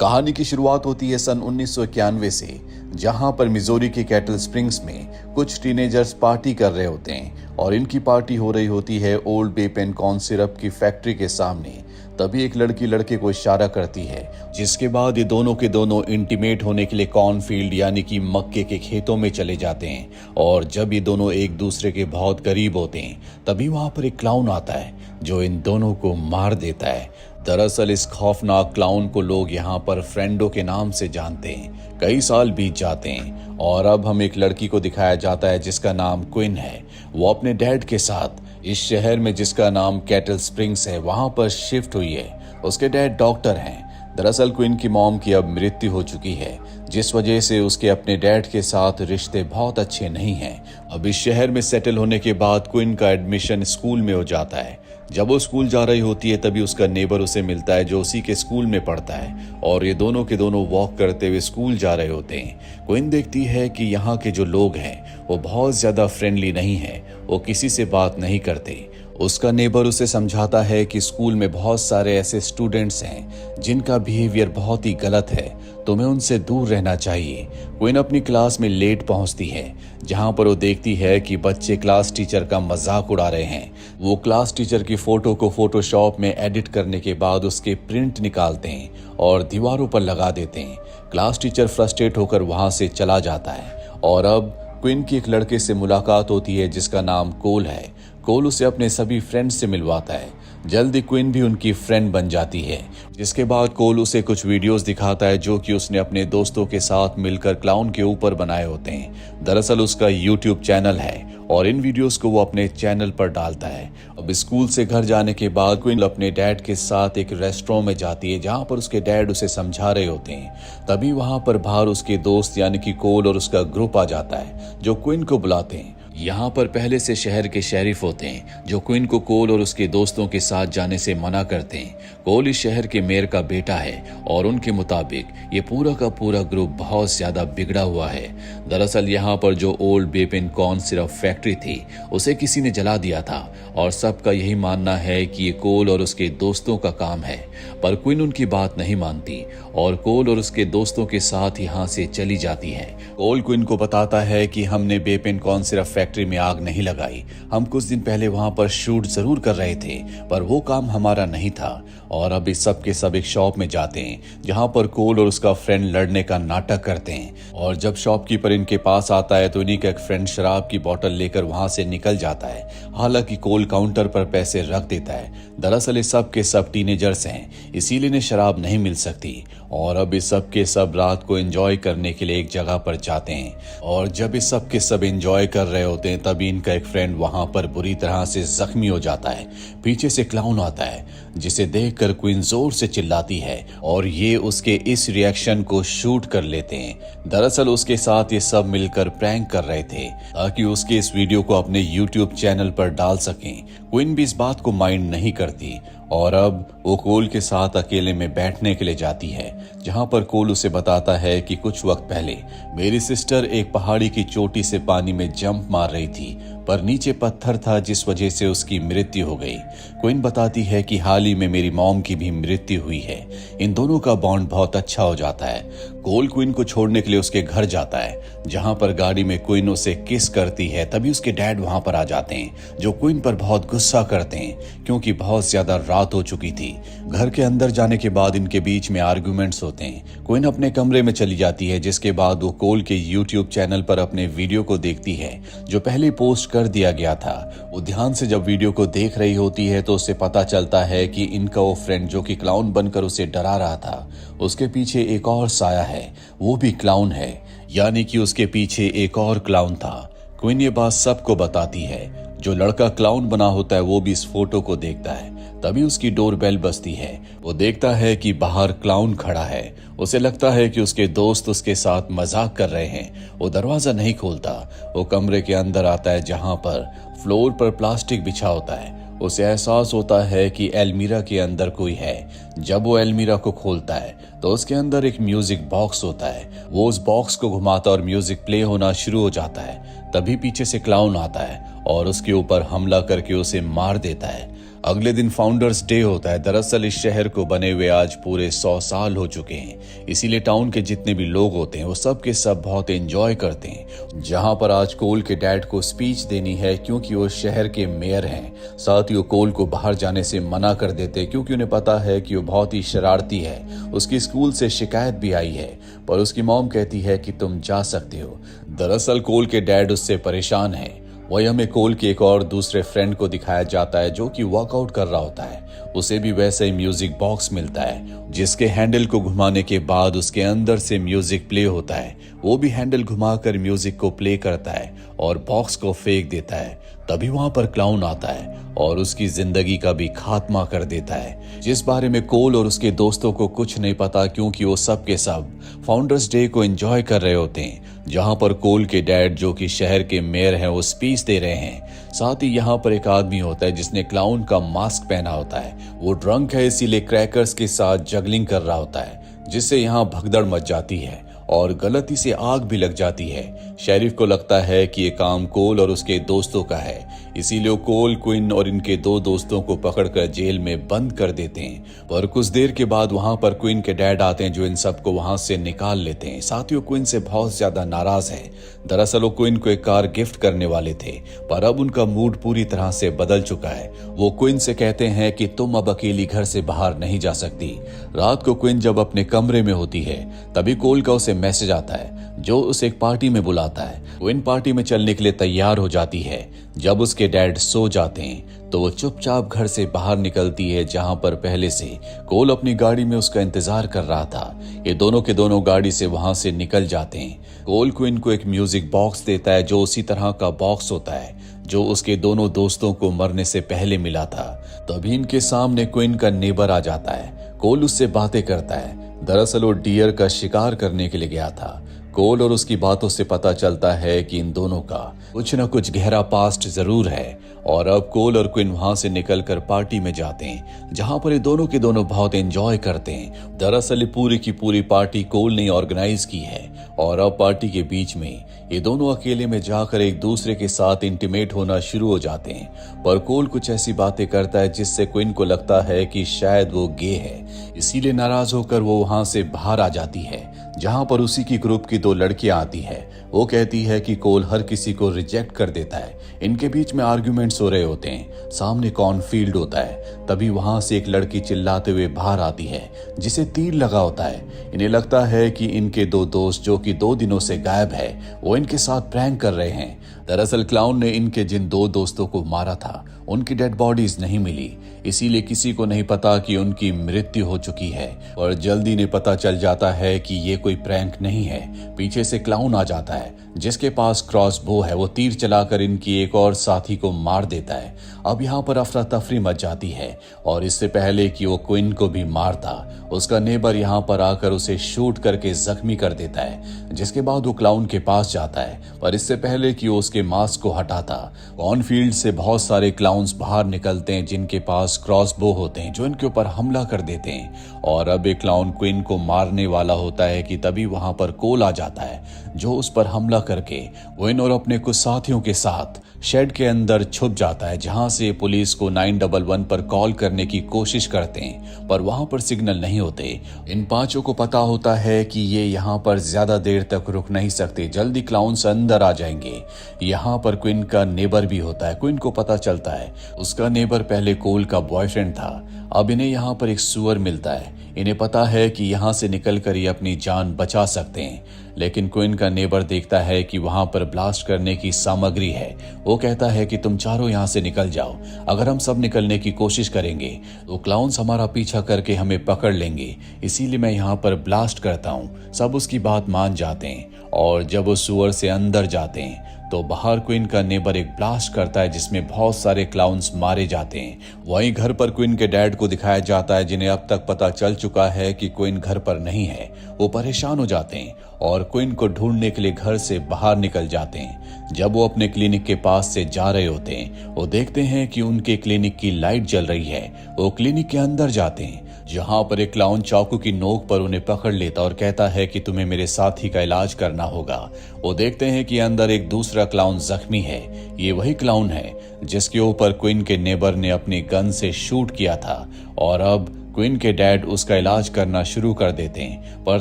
कहानी की शुरुआत होती है सन 1991 से, जहां पर मिजोरी के कैटल स्प्रिंग्स में कुछ टीनेजर्स पार्टी कर रहे होते हैं और इनकी पार्टी हो रही होती है ओल्ड बे पेन कॉर्न सिरप की फैक्ट्री के सामने। तभी एक लड़की लड़के को इशारा करती है, जिसके बाद ये दोनों के दोनों इंटीमेट होने के लिए कॉर्नफील्ड यानी कि मक्के के खेतों में चले जाते हैं। और जब ये दोनों एक दूसरे के बहुत करीब होते हैं तभी वहां पर एक क्लाउन आता है जो इन दोनों को मार देता है। दरअसल इस खौफनाक क्लाउन को लोग यहाँ पर फ्रेंडो के नाम से जानते हैं। कई साल बीत जाते हैं और अब हम एक लड़की को दिखाया जाता है जिसका नाम क्विन है। वो अपने डैड के साथ इस शहर में जिसका नाम कैटल स्प्रिंग्स है वहां पर शिफ्ट हुई है। उसके डैड डॉक्टर हैं। दरअसल क्विन की मॉम की अब मृत्यु हो चुकी है, जिस वजह से उसके अपने डैड के साथ रिश्ते बहुत अच्छे नहीं हैं। अब इस शहर में सेटल होने के बाद क्विन का एडमिशन स्कूल में हो जाता है। जब वो स्कूल जा रही होती है तभी उसका नेबर उसे मिलता है जो उसी के स्कूल में पढ़ता है और ये दोनों के दोनों वॉक करते हुए स्कूल जा रहे होते हैं। क्विन देखती है कि यहाँ के जो लोग हैं वो बहुत ज्यादा फ्रेंडली नहीं है, वो किसी से बात नहीं करते। उसका नेबर उसे समझाता है कि स्कूल में बहुत सारे ऐसे स्टूडेंट्स हैं जिनका बिहेवियर बहुत ही गलत है, तुम्हें उनसे दूर रहना चाहिए। क्विन अपनी क्लास में लेट पहुंचती है, जहां पर वो देखती है कि बच्चे क्लास टीचर का मजाक उड़ा रहे हैं। वो क्लास टीचर की फोटो को फोटोशॉप में एडिट करने के बाद उसके प्रिंट निकालते हैं और दीवारों पर लगा देते हैं। क्लास टीचर फ्रस्ट्रेट होकर वहां से चला जाता है और अब क्विन की एक लड़के से मुलाकात होती है जिसका नाम कोल है। कोल उसे अपने सभी फ्रेंड्स से मिलवाता है। जल्दी क्विन भी उनकी फ्रेंड बन जाती है, जिसके बाद कोल उसे कुछ वीडियोस दिखाता है जो कि उसने अपने दोस्तों के साथ मिलकर क्लाउन के ऊपर बनाए होते हैं। दरअसल उसका यूट्यूब चैनल है और इन वीडियोस को वो अपने चैनल पर डालता है। अब स्कूल से घर जाने के बाद क्विन अपने डैड के साथ एक रेस्टोरेंट में जाती है जहां पर उसके डैड उसे समझा रहे होते हैं। तभी वहां पर बाहर उसके दोस्त यानी कि कोल और उसका ग्रुप आ जाता है जो क्विन को बुलाते हैं। यहाँ पर पहले से शहर के शेरिफ होते हैं जो क्विन को कोल और उसके दोस्तों के साथ जाने से मना करते हैं। कोल इस शहर के मेयर का बेटा है और उनके मुताबिक ये पूरा का पूरा ग्रुप बहुत ज्यादा बिगड़ा हुआ है। दरअसल यहाँ पर जो ओल्ड बेपिन कॉर्न सिरप फैक्ट्री थी उसे किसी ने जला दिया था और सबका यही मानना है कि ये कोल और उसके दोस्तों का काम है। पर क्विन उनकी बात नहीं मानती और कोल और उसके दोस्तों के साथ यहाँ से चली जाती है। कोल क्विन को बताता है कि हमने बेपिन कॉर्न सिरप फैक्ट्री में आग नहीं लगाई, हम कुछ दिन पहले वहां पर शूट जरूर कर रहे थे पर वो काम हमारा नहीं था। और अब इस सब के सब एक शॉप में जाते हैं जहां पर कोल और उसका फ्रेंड लड़ने का नाटक करते हैं। और जब शॉपकीपर इनके पास आता है तो इन्हीं का एक फ्रेंड शराब की बोतल लेकर वहां से निकल जाता है। हालांकि कोल काउंटर पर पैसे रख देता है। दरअसल इस सब के सब टीनेजर्स हैं, इसीलिए इन्हें शराब नहीं मिल सकती। और अब इस सब के सब रात को एंजॉय करने के लिए एक जगह पर जाते हैं और जब इस सब के सब एंजॉय कर रहे होते हैं तभी इनका एक फ्रेंड वहां पर बुरी तरह से जख्मी हो जाता है। पीछे से क्लाउन आता है जिसे देखकर क्वीन जोर से चिल्लाती है और ये उसके इस रिएक्शन को शूट कर लेते हैं। दरअसल उसके साथ ये सब मिलकर प्रैंक कर रहे थे ताकि उसके इस वीडियो को अपने यूट्यूब चैनल पर डाल सकें। क्वीन भी इस बात को माइंड नहीं करती और अब वो कोल के साथ अकेले में बैठने के लिए जाती है, जहां पर कोल उसे बताता है कि कुछ वक्त पहले मेरी सिस्टर एक पहाड़ी की चोटी से पानी में जंप मार रही थी पर नीचे पत्थर था जिस वजह से उसकी मृत्यु हो गई। क्वीन बताती है कि हाल ही में मेरी मॉम की भी मृत्यु हुई है। इन दोनों का बॉन्ड बहुत अच्छा हो जाता है। कोल क्वीन को छोड़ने के लिए उसके घर जाता है, जहां पर गाड़ी में क्वीन उसे किस करती है। तभी उसके डैड वहां पर आ जाते हैं जो क्वीन पर बहुत गुस्सा करते हैं क्योंकि बहुत ज्यादा रात हो चुकी थी। घर के अंदर जाने के बाद इनके बीच में आर्गुमेंट्स होते हैं। क्वीन अपने कमरे में चली जाती है, जिसके बाद वो कोल के यूट्यूब चैनल पर अपने वीडियो को देखती है जो पहले पोस्ट कर दिया गया था। वो ध्यान से जब वीडियो को देख रही होती है तो उसे पता चलता है कि इनका वो फ्रेंड जो कि क्लाउन बनकर उसे डरा रहा था, उसके पीछे एक और साया है, वो भी क्लाउन है, यानी कि उसके पीछे एक और क्लाउन था। क्वीन ये बात सबको बताती है। जो लड़का क्लाउन बना होता है वो भी इस फोटो को देखता है। तभी उसकी डोर बेल बजती है। वो देखता है कि बाहर क्लाउन खड़ा है। उसे लगता है कि उसके दोस्त उसके साथ मजाक कर रहे हैं। वो दरवाजा नहीं खोलता। वो कमरे के अंदर आता है जहां पर फ्लोर पर प्लास्टिक बिछा होता है। उसे एहसास होता है कि एल्मीरा के अंदर कोई है। जब वो एल्मीरा को खोलता है तो उसके अंदर एक म्यूजिक बॉक्स होता है। वो उस बॉक्स को घुमाता और म्यूजिक प्ले होना शुरू हो जाता है। तभी पीछे से क्लाउन आता है और उसके ऊपर हमला करके उसे मार देता है। अगले दिन फाउंडर्स डे होता है। दरअसल इस शहर को बने हुए आज पूरे 100 साल हो चुके हैं, इसीलिए टाउन के जितने भी लोग होते हैं वो सब के सब बहुत एंजॉय करते हैं। जहां पर आज कोल के डैड को स्पीच देनी है क्योंकि वो शहर के मेयर हैं। साथ ही वो कोल को बाहर जाने से मना कर देते क्योंकि उन्हें पता है कि वो बहुत ही शरारती है। उसकी स्कूल से शिकायत भी आई है, पर उसकी मॉम कहती है कि तुम जा सकते हो। दरअसल कोल के डैड उससे परेशान है। वही हमें कोल के एक और दूसरे फ्रेंड को दिखाया जाता है जो कि वर्कआउट कर रहा होता है। उसे भी वैसा ही म्यूजिक बॉक्स मिलता है जिसके हैंडल को घुमाने के बाद उसके अंदर से म्यूजिक प्ले होता है। वो भी हैंडल घुमाकर म्यूजिक को प्ले करता है और बॉक्स को फेंक देता है। तभी वहां पर क्लाउन आता है और उसकी जिंदगी का भी खात्मा कर देता है, जिस बारे में कोल और उसके दोस्तों को कुछ नहीं पता क्योंकि वो सब के सब फाउंडर्स डे को एंजॉय कर रहे होते हैं। जहां पर कोल के डैड जो कि शहर के मेयर हैं वो स्पीच दे रहे हैं। साथ ही यहाँ पर एक आदमी होता है जिसने क्लाउन का मास्क पहना होता है। वो ड्रंक है, इसीलिए क्रैकर्स के साथ जगलिंग कर रहा होता है, जिससे यहाँ भगदड़ मच जाती है और गलती से आग भी लग जाती है। शेरिफ को लगता है कि ये काम कोल और उसके दोस्तों का है, इसीलिए कोल, क्विन और इनके 2 दोस्तों को पकड़कर जेल में बंद कर देते हैं। पर कुछ देर के बाद वहां पर क्विन के डैड आते हैं जो इन सबको वहां से निकाल लेते हैं। साथ ही क्विन से बहुत ज्यादा नाराज है। दरअसल वो क्विन को एक कार गिफ्ट करने वाले थे, पर अब उनका मूड पूरी तरह से बदल चुका है। वो क्विन से कहते हैं कि तुम अब अकेली घर से बाहर नहीं जा सकती। रात को क्विन जब अपने कमरे में होती है तभी कोल का उसे मैसेज आता है जो उसे एक पार्टी में बुलाता है। वो इन पार्टी में चलने के लिए तैयार हो जाती है। जब उसके डैड सो जाते हैं तो वो चुपचाप घर से बाहर निकलती है, जहां पर पहले से कोल अपनी गाड़ी में उसका इंतजार कर रहा था। ये दोनों के दोनों गाड़ी से वहां से निकल जाते हैं। कोल क्विन को एक म्यूजिक बॉक्स देता है जो उसी तरह का बॉक्स होता है जो उसके दोनों दोस्तों को मरने से पहले मिला था। तभी इनके सामने क्विन का नेबर आ जाता है। कोल उससे बातें करता है। दरअसल वो डियर का शिकार करने के लिए गया था। कोल और उसकी बातों से पता चलता है कि इन दोनों का कुछ न कुछ गहरा पास्ट जरूर है और अब कोल और क्विन वहां से निकलकर पार्टी में जाते हैं, जहां पर ये दोनों के दोनों बहुत एंजॉय करते हैं। दरअसल पूरी की पूरी पार्टी कोल ने ऑर्गेनाइज की है और अब पार्टी के बीच में ये दोनों अकेले में जाकर एक दूसरे के साथ इंटीमेट होना शुरू हो जाते हैं। पर कोल कुछ ऐसी बातें करता है जिससे क्विन को लगता है कि शायद वो गे है, इसीलिए नाराज होकर वो वहां से बाहर आ जाती है, जहां पर उसी की ग्रुप की 2 लड़कियां आती है। वो कहती है कि कोल हर किसी को रिजेक्ट कर देता है। इनके बीच में आर्ग्यूमेंट्स हो रहे होते हैं। सामने कॉर्नफील्ड होता है। तभी वहां से एक लड़की चिल्लाते हुए बाहर आती है जिसे तीर लगा होता है। इन्हें लगता है कि इनके 2 दोस्त जो कि 2 दिनों से गायब है वो इनके साथ प्रैंक कर रहे हैं। दरअसल क्लाउन ने इनके जिन 2 दोस्तों को मारा था उनकी डेड बॉडीज नहीं मिली, इसीलिए किसी को नहीं पता कि उनकी मृत्यु हो चुकी है। और जल्दी ने पता चल जाता है कि ये कोई प्रैंक नहीं है। पीछे से क्लाउन आ जाता है जिसके पास क्रॉस बो है। वो तीर चलाकर इनकी एक और साथी को मार देता है। अब यहाँ पर अफरा तफरी मच जाती है और इससे पहले कि वो क्विन को भी मारता, उसका नेबर यहाँ पर आकर उसे शूट करके जख्मी कर देता है। जिसके बाद वो क्लाउन के पास जाता है, पर इससे पहले कि वो उसके मास्क को हटाता, कॉर्नफील्ड से बहुत सारे क्लाउन्स बाहर निकलते हैं जिनके पास क्रॉस बो होते हैं जो इनके ऊपर हमला कर देते हैं। और अब एक क्लाउन क्विन को मारने वाला होता है कि तभी वहां पर कोल आ जाता है जो उस पर हमला करके क्विन और अपने कुछ साथियों के साथ शेड के अंदर छुप जाता है, जहां से पुलिस को 911 पर कॉल करने की कोशिश करते हैं, पर वहां पर सिग्नल नहीं होते। इन 5 को पता होता है कि ये यहाँ पर ज्यादा देर तक रुक नहीं सकते, जल्दी क्लाउन्स अंदर आ जाएंगे। यहाँ पर क्विन का नेबर भी होता है। क्विन को पता चलता है उसका नेबर पहले कोल का बॉयफ्रेंड था। अब इन्हें यहाँ पर एक सुअर मिलता है। इन्हें पता है कि यहाँ से निकलकर ये अपनी जान बचा सकते हैं, लेकिन क्विन का नेबर देखता है कि वहां पर ब्लास्ट करने की सामग्री है। वो कहता है कि तुम चारों यहाँ से निकल जाओ, अगर हम सब निकलने की कोशिश करेंगे तो क्लाउन्स हमारा पीछा करके हमें पकड़ लेंगे, इसीलिए मैं यहाँ पर ब्लास्ट करता हूँ। सब उसकी बात मान जाते हैं और जब वो सुअर से अंदर जाते हैं तो बाहर क्विन का नेबर एक ब्लास्ट करता है जिसमें बहुत सारे क्लाउन्स मारे जाते हैं। वहीं घर पर क्विन के डैड को दिखाया जाता है जिन्हें अब तक पता चल चुका है कि क्विन घर पर नहीं है। वो परेशान हो जाते हैं और क्विन को ढूंढने के लिए घर से बाहर निकल जाते हैं। जब वो अपने क्लिनिक के पास से जा रहे होते हैं वो देखते हैं कि उनके क्लिनिक की लाइट जल रही है। वो क्लिनिक के अंदर जाते हैं जहां पर एक क्लाउन चाकू की नोक पर उन्हें पकड़ लेता और कहता है कि तुम्हें मेरे साथी का इलाज करना होगा। वो देखते हैं कि अंदर एक दूसरा क्लाउन जख्मी है। ये वही क्लाउन है जिसके ऊपर क्वीन के नेबर ने अपनी गन से शूट किया था और अब क्वीन के डैड उसका इलाज करना शुरू कर देते हैं, पर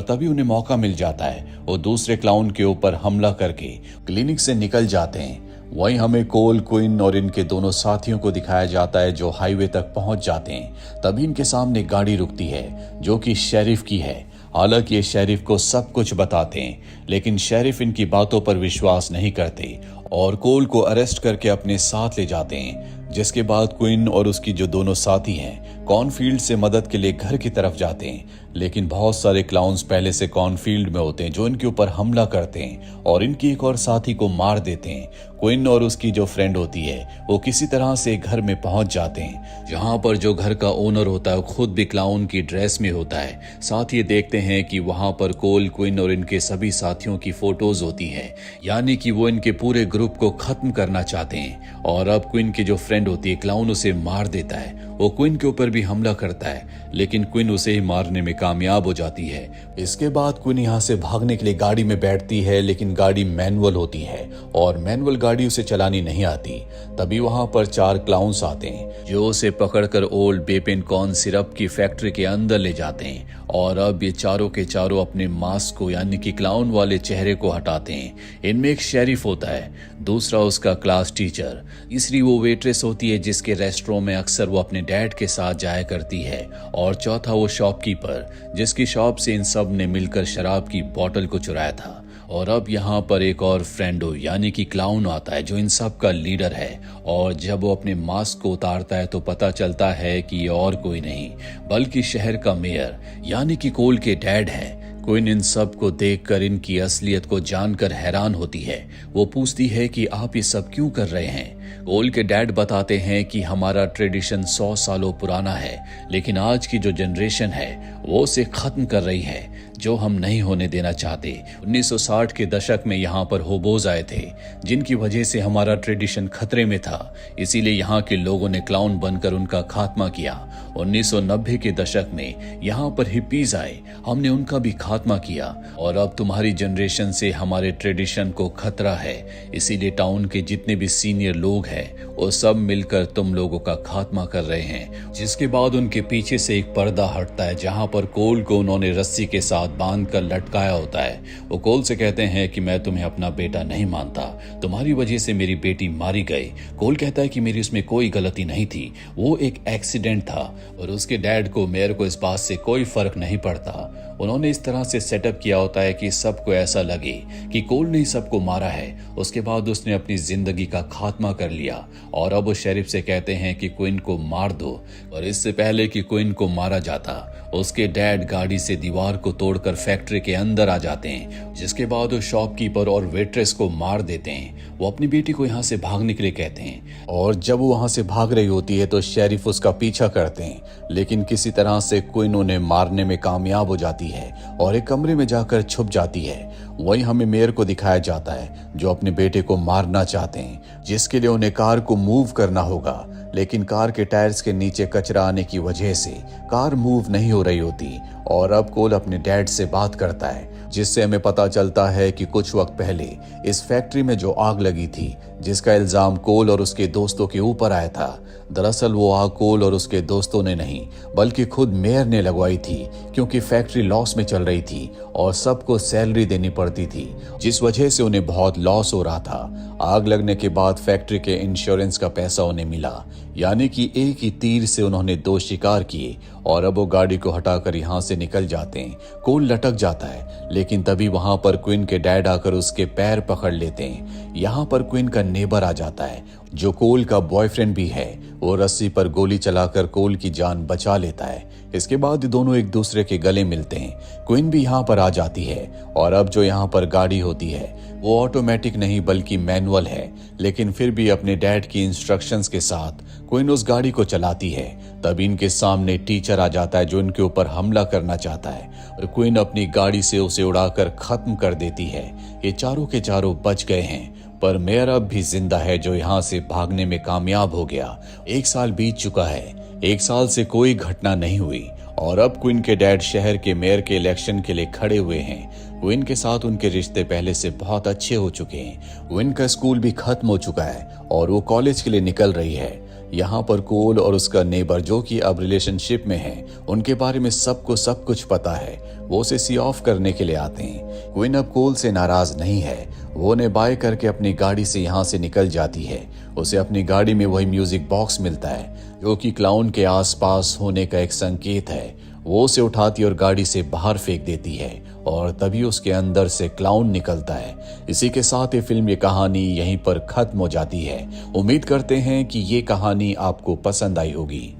तभी उन्हें मौका मिल जाता है। वो दूसरे क्लाउन के ऊपर हमला करके क्लिनिक से निकल जाते हैं। वहीं हमें कोल, क्वीन और इनके दोनों साथियों को दिखाया जाता है जो हाईवे तक पहुंच जाते हैं। तभी इनके सामने गाड़ी रुकती है जो कि शेरिफ की है। हालांकि ये शेरिफ को सब कुछ बताते हैं, लेकिन शेरिफ इनकी बातों पर विश्वास नहीं करते और कोल को अरेस्ट करके अपने साथ ले जाते हैं। जिसके बाद क्वीन और उसकी जो दोनों साथी हैं कॉर्नफील्ड से मदद के लिए घर की तरफ जाते हैं, लेकिन बहुत सारे क्लाउन्स पहले से कॉर्नफील्ड में होते हैं जो इनके ऊपर हमला करते हैं और इनकी एक और साथी को मार देते हैं। क्वीन और उसकी जो फ्रेंड होती है वो किसी तरह से घर में पहुंच जाते हैं, जहां पर जो घर का ओनर होता है वो खुद भी क्लाउन की ड्रेस में होता है। साथ ही देखते हैं कि वहां पर कोल, क्वीन और इनके सभी साथियों की फोटोज होती है, यानी कि वो इनके पूरे ग्रुप को खत्म करना चाहते हैं। और अब क्वीन की जो फ्रेंड होती है क्लाउन उसे मार देता है। वो क्वीन के ऊपर भी हमला करता है, लेकिन क्वीन उसे ही मारने में कामयाब हो जाती है। इसके बाद क्वीन यहाँ से भागने के लिए गाड़ी में बैठती है, लेकिन गाड़ी मैनुअल होती है और मैनुअल गाड़ी उसे चलानी नहीं आती। तभी वहां पर 4 क्लाउन्स आते हैं जो उसे पकड़कर ओल्ड बेपेन कॉर्न सिरप की फैक्ट्री के अंदर ले जाते हैं और अब ये चारों के चारों अपने मास्क को यानी कि क्लाउन वाले चेहरे को हटाते हैं। इनमें एक शेरिफ होता है, दूसरा उसका क्लास टीचर, तीसरी वो वेट्रेस होती है जिसके रेस्टोरेंट में अक्सर वो अपने डैड के साथ जाया करती है और चौथा वो शॉपकीपर जिसकी शॉप से इन सब ने मिलकर शराब की बोतल को चुराया था। और अब यहाँ पर एक और फ्रेंडो यानी कि क्लाउन आता है जो इन सब का लीडर है और जब वो अपने मास्क को उतारता है तो पता चलता है कि ये और कोई नहीं बल्कि शहर का मेयर यानी कि कोल के डैड है। क्वीन इन सब को देखकर इनकी असलियत को जानकर हैरान होती है। वो पूछती है कि आप ये सब क्यों कर रहे हैं। कोल के डैड बताते हैं कि हमारा ट्रेडिशन 100 सालों पुराना है, लेकिन आज की जो जनरेशन है वो उसे खत्म कर रही है, जो हम नहीं होने देना चाहते। 1960 के दशक में यहाँ पर होबोज आए थे जिनकी वजह से हमारा ट्रेडिशन खतरे में था, इसीलिए यहाँ के लोगों ने क्लाउन बनकर उनका खात्मा किया। 1990 के दशक में यहाँ पर हिप्पीज आए, हमने उनका भी खात्मा किया और अब तुम्हारी जनरेशन से हमारे ट्रेडिशन को खतरा है, इसीलिए टाउन के जितने भी सीनियर लोग हैं वो सब मिलकर तुम लोगों का खात्मा कर रहे हैं। जिसके बाद उनके पीछे से एक पर्दा हटता है जहाँ पर कोल को उन्होंने रस्सी के साथ बांध कर लटकाया होता है। वो कोल से कहते हैं कि मैं तुम्हें अपना बेटा नहीं मानता, तुम्हारी वजह से मेरी बेटी मारी गई। कोल कहता है कि मेरी उसमें कोई गलती नहीं थी, वो एक एक्सीडेंट था और उसके डैड को, मेयर को इस बात से कोई फर्क नहीं पड़ता। उन्होंने इस तरह से सेटअप किया होता है कि सबको ऐसा लगे कि कोल ने सबको मारा है। उसके बाद उसने अपनी जिंदगी का खात्मा कर लिया और अब वो शेरिफ से कहते हैं कि क्वीन को मार दो। और इससे पहले कि क्वीन को मारा जाता उसके डैड गाड़ी से दीवार को तोड़कर फैक्ट्री के अंदर आ जाते हैं, जिसके बाद वो शॉपकीपर और वेट्रेस को मार देते हैं। वो अपनी बेटी को यहाँ से भागने के लिए कहते हैं और जब वो वहां से भाग रही होती है तो शेरिफ उसका पीछा करते हैं, लेकिन किसी तरह से क्वीन उन्हें मारने में कामयाब हो जाती है और एक कमरे में जाकर छुप जाती है। वहीं हमें मेयर को दिखाया जाता है जो अपने बेटे को मारना चाहते हैं, जिसके लिए उन्हें कार को मूव करना होगा, लेकिन कार के टायर्स के नीचे कचरा आने की वजह से कार मूव नहीं हो रही होती। और अब कोल अपने डैड से बात करता है जिससे हमें पता चलता है कि कुछ वक्त पहले इस फैक्ट्री में जो आग लगी थी जिसका इल्जाम कोल और उसके दोस्तों के ऊपर आया था, दरअसल वो आग कोल और उसके दोस्तों ने नहीं बल्कि खुद मेयर ने लगवाई थी, क्योंकि फैक्ट्री लॉस में चल रही थी और सबको सैलरी देनी पड़ती थी, जिस वजह से उन्हें बहुत लॉस हो रहा था। आग लगने के बाद फैक्ट्री के इंश्योरेंस का पैसा उन्हें मिला, यानी कि एक ही तीर से उन्होंने 2 शिकार किए और अब वो गाड़ी को हटाकर यहाँ से निकल जाते हैं। कोल लटक जाता है, लेकिन तभी वहां पर क्वीन के डैड आकर उसके पैर पकड़ लेते हैं। यहाँ पर क्वीन का नेबर आ जाता है जो कोल का बॉयफ्रेंड भी है। वो रस्सी पर गोली चलाकर कोल की जान बचा लेता है। इसके बाद दोनों एक दूसरे के गले मिलते हैं। क्वीन भी यहाँ पर आ जाती है और अब जो यहाँ पर गाड़ी होती है वो ऑटोमेटिक नहीं बल्कि मैनुअल है, लेकिन फिर भी अपने डैड की इंस्ट्रक्शंस के साथ क्वीन उस गाड़ी को चलाती है। तब इनके सामने टीचर आ जाता है जो इनके ऊपर हमला करना चाहता है और क्वीन अपनी गाड़ी से उसे उड़ाकर खत्म कर देती है। ये चारों के चारों बच गए हैं, पर मेयर अब भी जिंदा है जो यहाँ से भागने में कामयाब हो गया। 1 साल बीत चुका है, 1 साल से कोई घटना नहीं हुई और अब क्वीन के डैड शहर के मेयर के इलेक्शन के लिए खड़े हुए हैं। क्वीन के साथ उनके रिश्ते पहले से बहुत अच्छे हो चुके हैं। क्वीन का स्कूल भी खत्म हो चुका है और वो कॉलेज के लिए निकल रही है। यहाँ पर कोल और उसका नेबर जो कि अब रिलेशनशिप में है, उनके बारे में सबको सब कुछ पता है। वो उसे सी ऑफ करने के लिए आते हैं। क्वीन अब कोल से नाराज नहीं है। वो उन्हें बाय करके अपनी गाड़ी से यहाँ से निकल जाती है। उसे अपनी गाड़ी में वही म्यूजिक बॉक्स मिलता है जो कि क्लाउन के आसपास होने का एक संकेत है। वो उसे उठाती और गाड़ी से बाहर फेंक देती है और तभी उसके अंदर से क्लाउन निकलता है। इसी के साथ ये फिल्म, ये कहानी यहीं पर खत्म हो जाती है। उम्मीद करते हैं कि ये कहानी आपको पसंद आई होगी।